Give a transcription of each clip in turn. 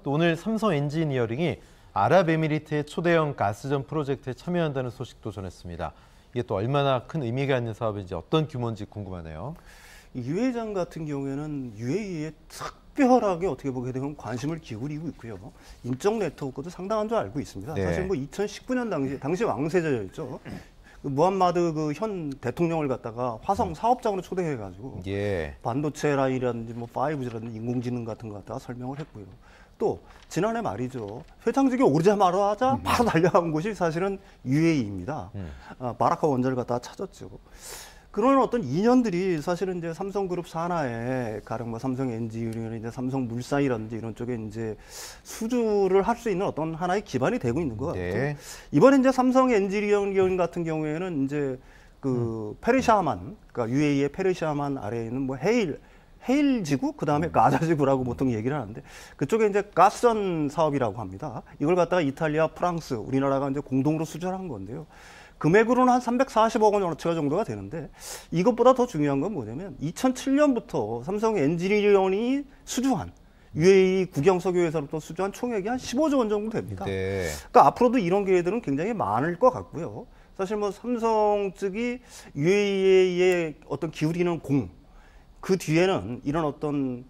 또 오늘 삼성 엔지니어링이 아랍에미리트의 초대형 가스전 프로젝트에 참여한다는 소식도 전했습니다. 이게 또 얼마나 큰 의미가 있는 사업인지 어떤 규모인지 궁금하네요. 유 회장 같은 경우에는 UAE에 특별하게 어떻게 보게 되면 관심을 기울이고 있고요. 인적 네트워크도 상당한 줄 알고 있습니다. 네. 사실 뭐 2019년 당시 왕세자였죠. 그 무함마드 그 현 대통령을 갖다가 화성 사업장으로 초대해가지고 예. 반도체 라인이라든지 뭐 5G라든지 인공지능 같은 거 갖다가 설명을 했고요. 또 지난해 말이죠. 회장직에 오르자마자 바로 달려간 곳이 사실은 UAE입니다. 바라카 원자를 갖다가 찾았죠. 그런 어떤 인연들이 사실은 이제 삼성그룹 산하에 가령 뭐 삼성 엔지니어링, 이제 삼성물산이라든지 이런 쪽에 이제 수주를 할 수 있는 어떤 하나의 기반이 되고 있는 것 같고 네. 이번에 이제 삼성 엔지니어링 같은 경우에는 이제 그 페르시아만, 그러니까 UAE의 페르시아만 아래에 있는 뭐 헤일 지구, 그 다음에 가자 지구라고 보통 얘기를 하는데 그쪽에 이제 가스전 사업이라고 합니다. 이걸 갖다가 이탈리아, 프랑스, 우리나라가 이제 공동으로 수주한 건데요. 금액으로는 한 340억 원 정도가 되는데 이것보다 더 중요한 건 뭐냐면 2007년부터 삼성 엔지니어링이 수주한 UAE 국영석유회사로부터 수주한 총액이 한 15조 원 정도 됩니다. 네. 그러니까 앞으로도 이런 기회들은 굉장히 많을 것 같고요. 사실 뭐 삼성 측이 UAE에 어떤 기울이는 그 뒤에는 이런 어떤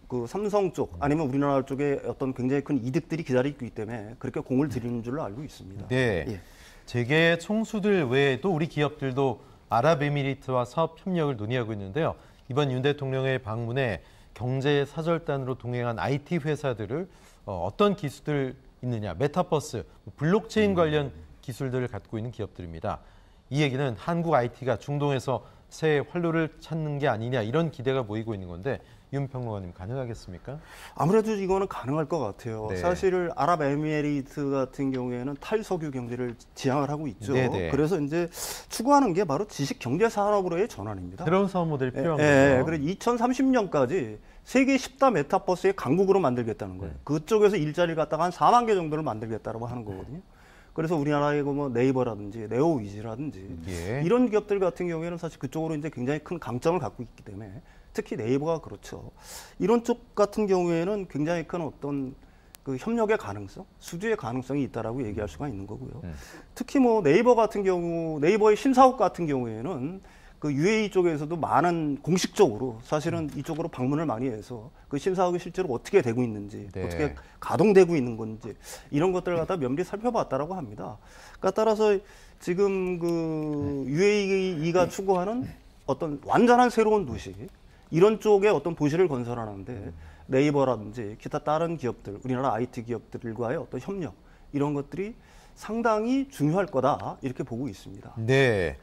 그 삼성 쪽 아니면 우리나라 쪽에 어떤 굉장히 큰 이득들이 기다리고 있기 때문에 그렇게 공을 들이는 줄로 알고 있습니다. 네. 예. 재계 총수들 외에도 우리 기업들도 아랍에미리트와 사업 협력을 논의하고 있는데요. 이번 윤 대통령의 방문에 경제 사절단으로 동행한 IT 회사들을 어떤 기술들 있느냐, 메타버스, 블록체인 관련 기술들을 갖고 있는 기업들입니다. 이 얘기는 한국 IT가 중동에서 새 활로를 찾는 게 아니냐 이런 기대가 모이고 있는 건데 윤 평론가님 가능하겠습니까? 아무래도 이거는 가능할 것 같아요. 네. 사실 아랍에미리트 같은 경우에는 탈석유 경제를 지향을 하고 있죠. 네네. 그래서 이제 추구하는 게 바로 지식 경제 산업으로의 전환입니다. 새로운 사업 모델이 필요한 예, 거죠. 그래서 2030년까지 세계 10다 메타버스의 강국으로 만들겠다는 거예요. 그쪽에서 일자리를 갖다가 한 4만 개 정도를 만들겠다고 하는 거거든요. 그래서 우리나라의 뭐 네이버라든지 네오위즈라든지 예. 이런 기업들 같은 경우에는 사실 그쪽으로 이제 굉장히 큰 강점을 갖고 있기 때문에 특히 네이버가 그렇죠. 이런 쪽 같은 경우에는 굉장히 큰 어떤 그 협력의 가능성, 수주의 가능성이 있다라고 얘기할 수가 있는 거고요. 특히 뭐 네이버 같은 경우, 네이버의 신사업 같은 경우에는 그 UAE 쪽에서도 많은 공식적으로 사실은 이쪽으로 방문을 많이 해서 그 신사업이 실제로 어떻게 되고 있는지, 네. 어떻게 가동되고 있는 건지 이런 것들을 갖다 면밀히 살펴봤다라고 합니다. 그러니까 따라서 지금 그 UAE가 추구하는 어떤 완전한 새로운 도시 이런 쪽에 어떤 도시를 건설하는데 네이버라든지 기타 다른 기업들, 우리나라 IT 기업들과의 어떤 협력 이런 것들이 상당히 중요할 거다 이렇게 보고 있습니다. 네.